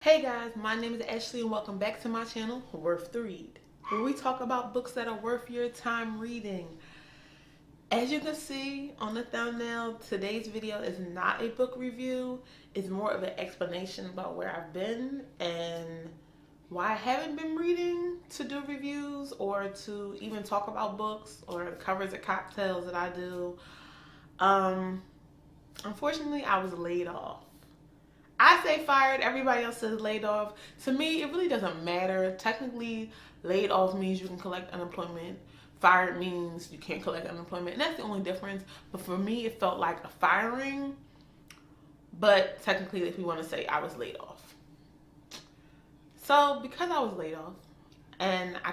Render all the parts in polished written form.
Hey guys, my name is Ashley and welcome back to my channel, Worth the Read, where we talk about books that are worth your time reading. As you can see on the thumbnail, today's video is not a book review. It's more of an explanation about where I've been and why I haven't been reading to do reviews or to even talk about books or the covers of cocktails that I do. Unfortunately, I was laid off. I say fired, everybody else says laid off. To me, it really doesn't matter. Technically, laid off means you can collect unemployment. Fired means you can't collect unemployment. And that's the only difference. But for me, it felt like a firing. But technically, if we want to say I was laid off. So because I was laid off, and I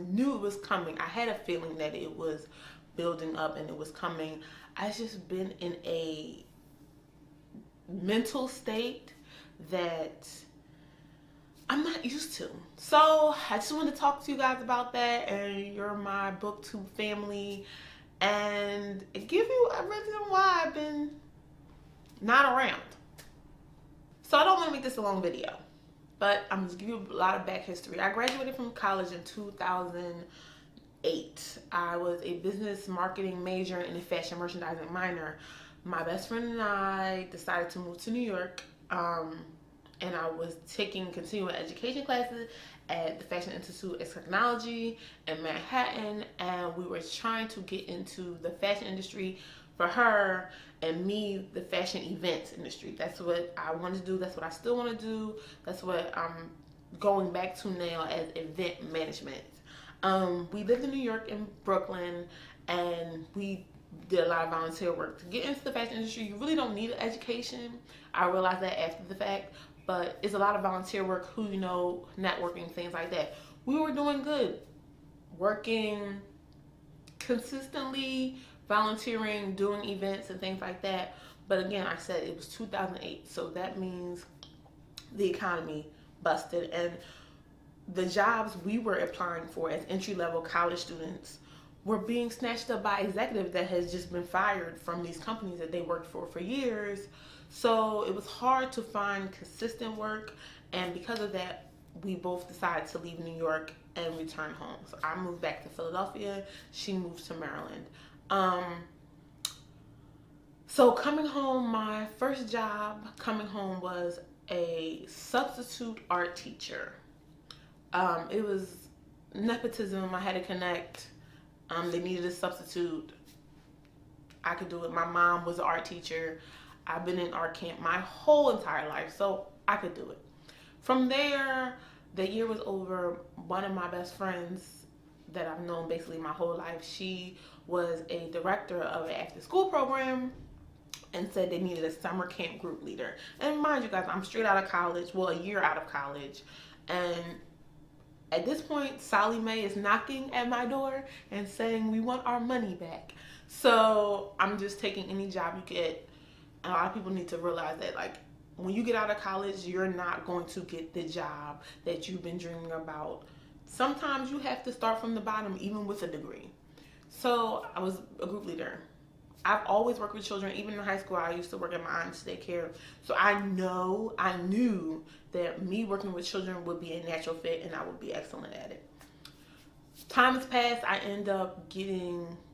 knew it was coming. I had a feeling that it was building up and it was coming. I've just been in a mental state that I'm not used to. So I just want to talk to you guys about that, and you're my booktube family, and give you a reason why I've been not around. So I don't want to make this a long video, but I'm going to give you a lot of back history. I graduated from college in 2008. I was a business marketing major and a fashion merchandising minor. My best friend and I decided to move to New York, and I was taking continuing education classes at the Fashion Institute of Technology in Manhattan, and we were trying to get into the fashion industry for her, and me, the fashion events industry. That's what I wanted to do. That's what I still want to do. That's what I'm going back to now as event management. We lived in New York and Brooklyn, and we did a lot of volunteer work. To get into the fashion industry, you really don't need an education. I realized that after the fact, but it's a lot of volunteer work, who you know, networking, things like that. We were doing good, working consistently, volunteering, doing events and things like that. But again, I said it was 2008, so that means the economy busted, and the jobs we were applying for as entry-level college students were being snatched up by executives that has just been fired from these companies that they worked for years. So it was hard to find consistent work, and because of that, we both decided to leave New York and return home. So I moved back to Philadelphia. She moved to Maryland. So coming home, my first job coming home was a substitute art teacher. It was nepotism. I had to connect. They needed a substitute. I could do it. My mom was an art teacher. I've been in art camp my whole entire life, so I could do it. From there, the year was over. One of my best friends that I've known basically my whole life, she was a director of an after-school program and said they needed a summer camp group leader. And mind you guys, I'm straight out of college, well, a year out of college, and at this point, Sally Mae is knocking at my door and saying, we want our money back. So I'm just taking any job you get. And a lot of people need to realize that, like, when you get out of college, you're not going to get the job that you've been dreaming about. Sometimes you have to start from the bottom, even with a degree. So I was a group leader. I've always worked with children. Even in high school, I used to work at my aunt's daycare. So I knew that me working with children would be a natural fit and I would be excellent at it. Time has passed. I end up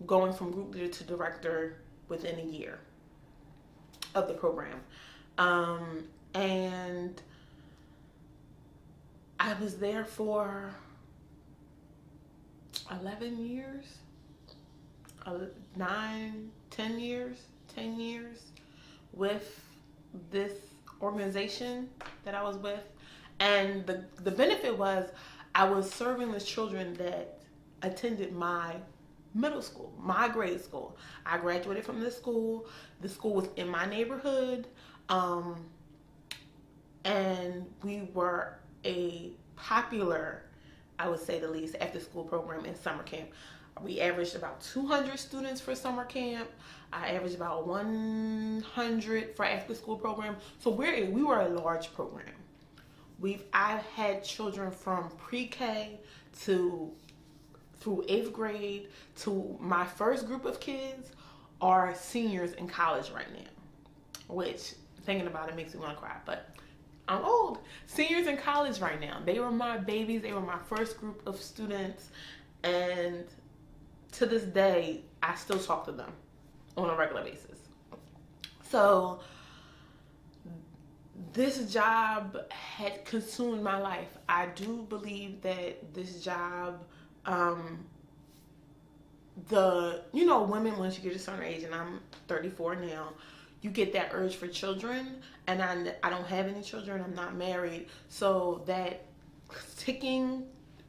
going from group leader to director within a year of the program. And I was there for 11 years, 10 years with this organization that I was with. And the benefit was I was serving the children that attended my middle school, my grade school. I graduated from this school. The school was in my neighborhood. And we were a popular, I would say the least, after school program in summer camp. We averaged about 200 students for summer camp. I averaged about 100 for after school program. So we were a large program. I've had children from pre-K through 8th grade to my first group of kids are seniors in college right now, which thinking about it makes me want to cry, but I'm old. Seniors in college right now. They were my babies. They were my first group of students. And to this day, I still talk to them on a regular basis. So this job had consumed my life. I do believe that this job, women, once you get a certain age, and I'm 34 now, you get that urge for children, and I don't have any children. I'm not married, so that ticking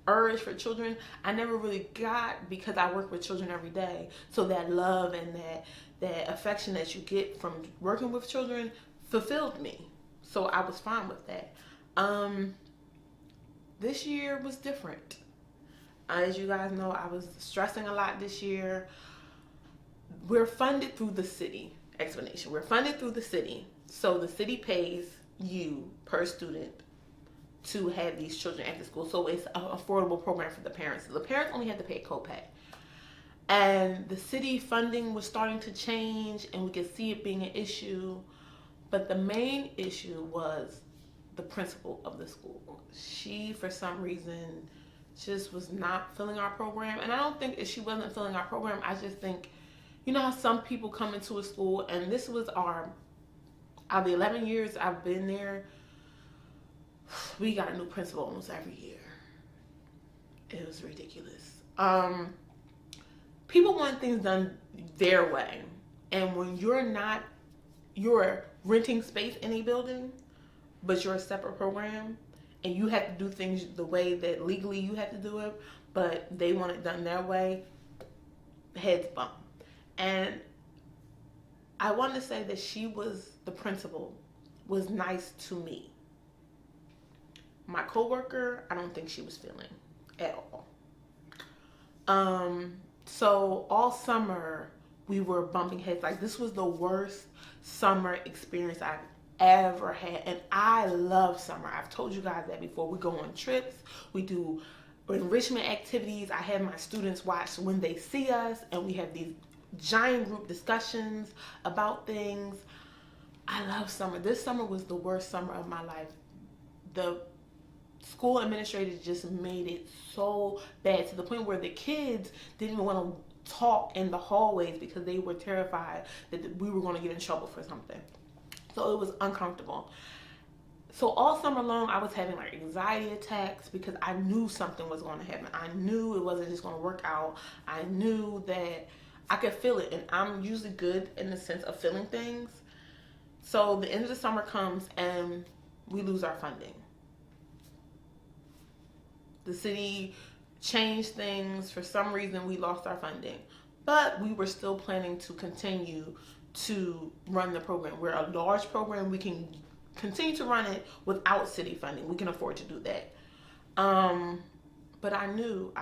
urge for children I never really got, because I work with children every day. So that love and that affection that you get from working with children fulfilled me. So I was fine with that. This year was different. As you guys know, I was stressing a lot this year. We're funded through the city. Explanation. We're funded through the city. So the city pays you per student to have these children after school. So it's an affordable program for the parents. The parents only have to pay a copay. And the city funding was starting to change, and we could see it being an issue. But the main issue was the principal of the school. She, for some reason, just was not filling our program. And I don't think if she wasn't filling our program, I just think, you know how some people come into a school, and this was out of the 11 years I've been there, we got a new principal almost every year. It was ridiculous. People want things done their way. And when you're renting space in a building, but you're a separate program, and you have to do things the way that legally you have to do it, but they want it done their way, heads bump. And I want to say that the principal was nice to me. My coworker, I don't think she was feeling at all. So all summer we were bumping heads. Like, this was the worst summer experience I've ever had. And I love summer. I've told you guys that before. We go on trips. We do enrichment activities. I have my students watch When They See Us, and we have these giant group discussions about things. I love summer. This summer was the worst summer of my life. The school administrators just made it so bad, to the point where the kids didn't even want to talk in the hallways because they were terrified that we were going to get in trouble for something. So it was uncomfortable. So all summer long, I was having like anxiety attacks because I knew something was going to happen. I knew it wasn't just going to work out. I knew that I could feel it, and I'm usually good in the sense of feeling things. So the end of the summer comes and we lose our funding. The city changed things. For some reason, we lost our funding, but we were still planning to continue to run the program. We're a large program. We can continue to run it without city funding. We can afford to do that. But I knew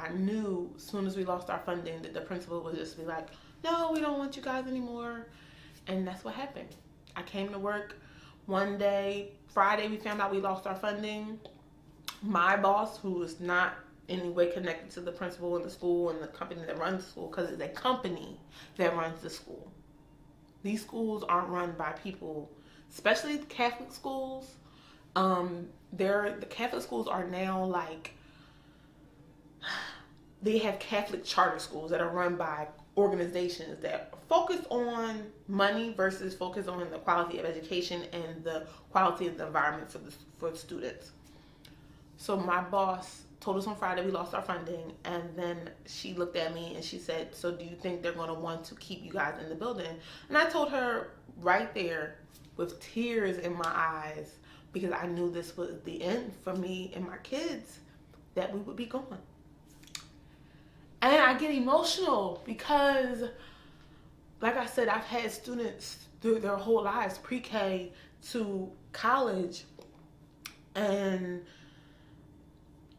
as soon as we lost our funding that the principal would just be like, no, we don't want you guys anymore. And that's what happened. I came to work one day, Friday, we found out we lost our funding. My boss, who is not in any way connected to the principal in the school and the company that runs the school, because it's a company that runs the school. These schools aren't run by people, especially Catholic schools. The Catholic schools are now like, they have Catholic charter schools that are run by organizations that focus on money versus focus on the quality of education and the quality of the environment for the students. So my boss told us on Friday we lost our funding, and then she looked at me and she said, so do you think they're going to want to keep you guys in the building? And I told her right there with tears in my eyes, because I knew this was the end for me and my kids, that we would be gone. And I get emotional because, like I said, I've had students through their whole lives, pre-K to college, and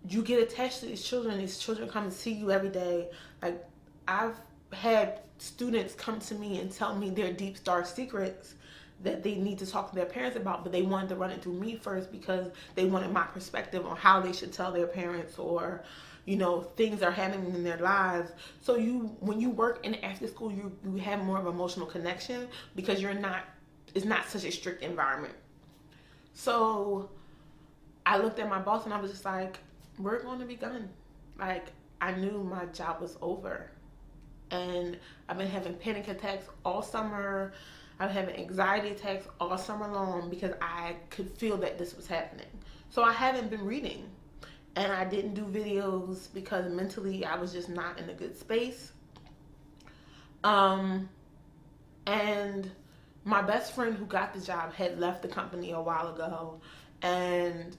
you get attached to these children. These children come and see you every day. Like, I've had students come to me and tell me their deep, dark secrets that they need to talk to their parents about, but they wanted to run it through me first because they wanted my perspective on how they should tell their parents, or, you know, things are happening in their lives. So when you work in after school, you have more of an emotional connection because you're not it's not such a strict environment. So I looked at my boss and I was just like, we're going to be done. Like, I knew my job was over. And I've been having panic attacks all summer. I've been having anxiety attacks all summer long because I could feel that this was happening. So I haven't been reading. And I didn't do videos because mentally I was just not in a good space. And my best friend who got the job had left the company a while ago. And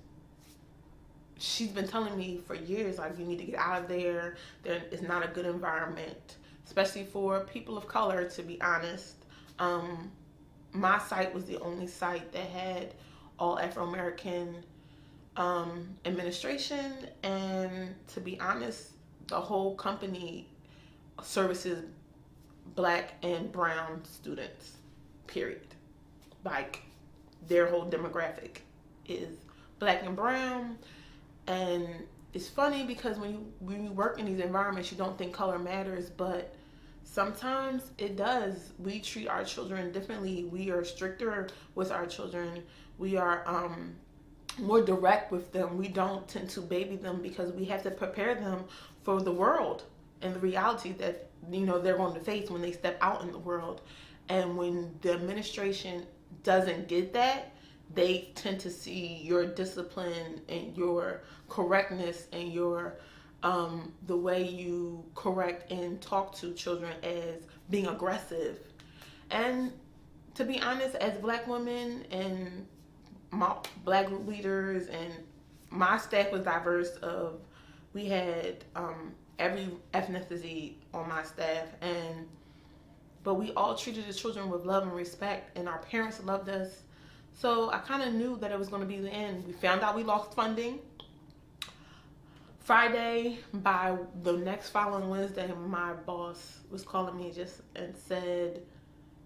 she's been telling me for years, like, you need to get out of there. It's not a good environment, especially for people of color, to be honest. My site was the only site that had all Afro-American administration, and to be honest, the whole company services Black and brown students, period. Like, their whole demographic is Black and brown. And it's funny because when you work in these environments, you don't think color matters, but sometimes it does. We treat our children differently. We are stricter with our children. We are more direct with them. We don't tend to baby them because we have to prepare them for the world and the reality that, you know, they're going to face when they step out in the world. And when the administration doesn't get that, they tend to see your discipline and your correctness and your the way you correct and talk to children as being aggressive. And to be honest, as Black women and my Black group leaders, and my staff was diverse of, we had every ethnicity on my staff, but we all treated the children with love and respect, and our parents loved us. So I kind of knew that it was going to be the end. We found out we lost funding. Friday, by the next following Wednesday, my boss was calling me and said,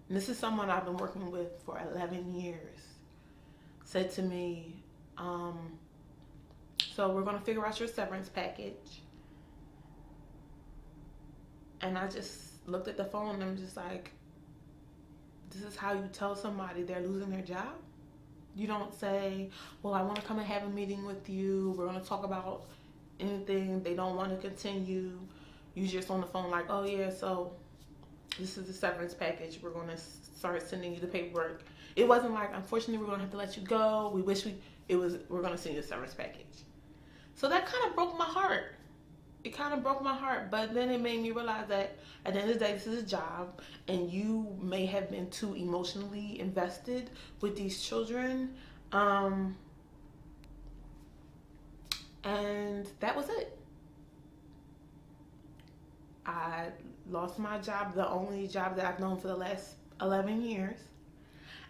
and this is someone I've been working with for 11 years, said to me, so we're going to figure out your severance package. And I just looked at the phone and I'm just like, this is how you tell somebody they're losing their job? You don't say, well, I want to come and have a meeting with you. We're going to talk about anything. They don't want to continue. You just on the phone like, oh yeah, so this is the severance package. We're going to start sending you the paperwork. It wasn't like, unfortunately, we're going to have to let you go. We're going to send you a severance package. So that kind of broke my heart. It kind of broke my heart, but then it made me realize that at the end of the day, this is a job, and you may have been too emotionally invested with these children, and that was it. I lost my job, the only job that I've known for the last 11 years.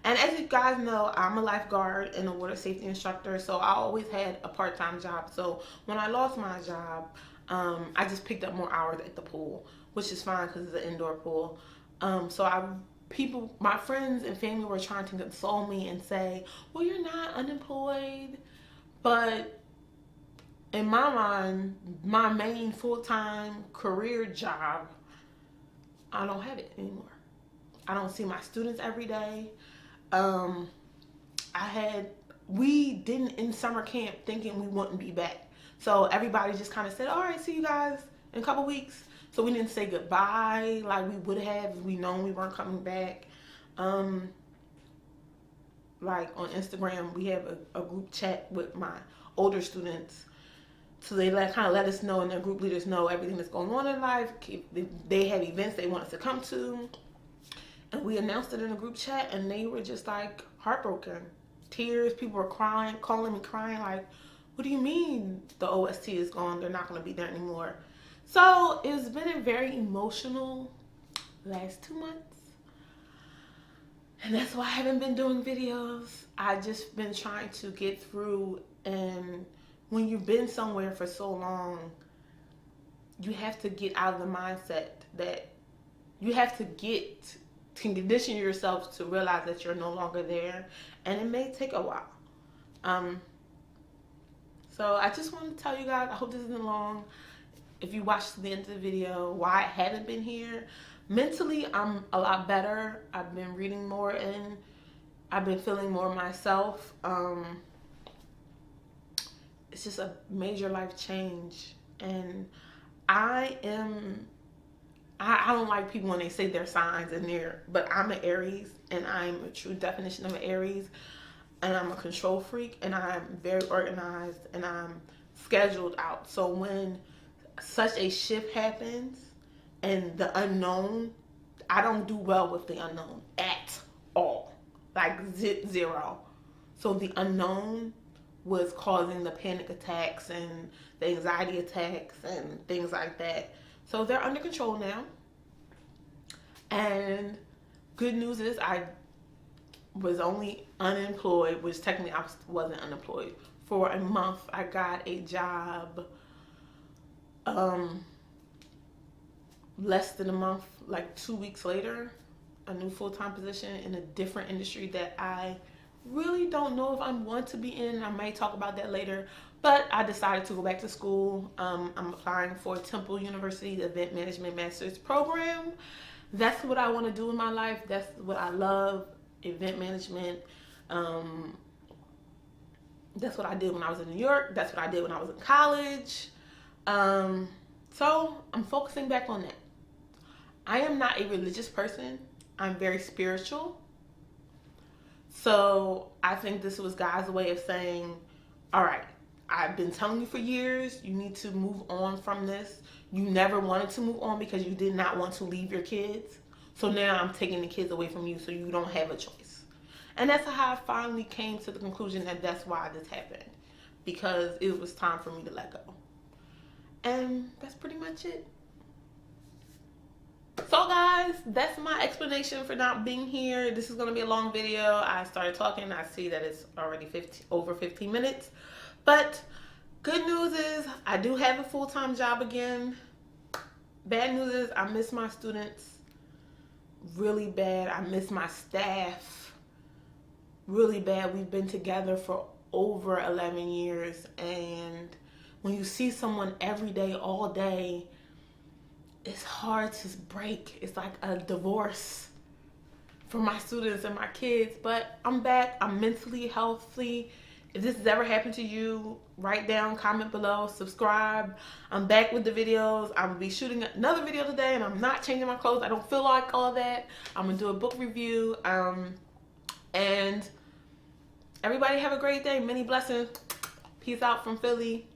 And as you guys know, I'm a lifeguard and a water safety instructor, so I always had a part-time job. So when I lost my job, I just picked up more hours at the pool, which is fine because it's an indoor pool. My friends and family were trying to console me and say, well, you're not unemployed. But in my mind, my main full-time career job, I don't have it anymore. I don't see my students every day. We didn't in summer camp thinking we wouldn't be back. So everybody just kind of said, all right, see you guys in a couple weeks. So we didn't say goodbye like we would have if we known we weren't coming back. Like on Instagram, we have a group chat with my older students. So they kind of let us know, and their group leaders know everything that's going on in life. They have events they want us to come to. And we announced it in a group chat, and they were just like heartbroken. Tears, people were crying, calling me crying like, what do you mean the OST is gone? They're not going to be there anymore. So it's been a very emotional last 2 months. And that's why I haven't been doing videos. I've just been trying to get through. And when you've been somewhere for so long, you have to get out of the mindset that you have to condition yourself to realize that you're no longer there. And it may take a while. So I just want to tell you guys, I hope this isn't long. If you watched the end of the video, why I haven't been here. Mentally, I'm a lot better. I've been reading more, and I've been feeling more myself. It's just a major life change. And I am, I don't like people when they say their signs and but I'm an Aries, and I'm a true definition of an Aries, and I'm a control freak, and I'm very organized, and I'm scheduled out. So when such a shift happens and the unknown, I don't do well with the unknown at all. Like zero. So the unknown was causing the panic attacks and the anxiety attacks and things like that. So they're under control now. And good news is I was only unemployed, which technically I wasn't unemployed. For a month, I got a job less than a month, like 2 weeks later, a new full-time position in a different industry that I really don't know if I want to be in. I may talk about that later, but I decided to go back to school. I'm applying for Temple University's Event Management Master's Program. That's what I want to do in my life. That's what I love, event management. That's what I did when I was in New York. That's what I did when I was in college. So I'm focusing back on that. I am not a religious person. I'm very spiritual. So I think this was God's way of saying, all right, I've been telling you for years, you need to move on from this. You never wanted to move on because you did not want to leave your kids. So now I'm taking the kids away from you so you don't have a choice. And that's how I finally came to the conclusion that that's why this happened. Because it was time for me to let go. And that's pretty much it. So guys, that's my explanation for not being here. This is going to be a long video. I started talking. I see that it's already over 15 minutes. But good news is I do have a full-time job again. Bad news is I miss my students really bad. I miss my staff really bad. We've been together for over 11 years. And when you see someone every day, all day, it's hard to break. It's like a divorce for my students and my kids. But I'm back. I'm mentally healthy. If this has ever happened to you, write down, comment below, subscribe. I'm back with the videos. I'm gonna be shooting another video today, and I'm not changing my clothes. I don't feel like all that. I'm gonna do a book review. And everybody have a great day. Many blessings. Peace out from Philly.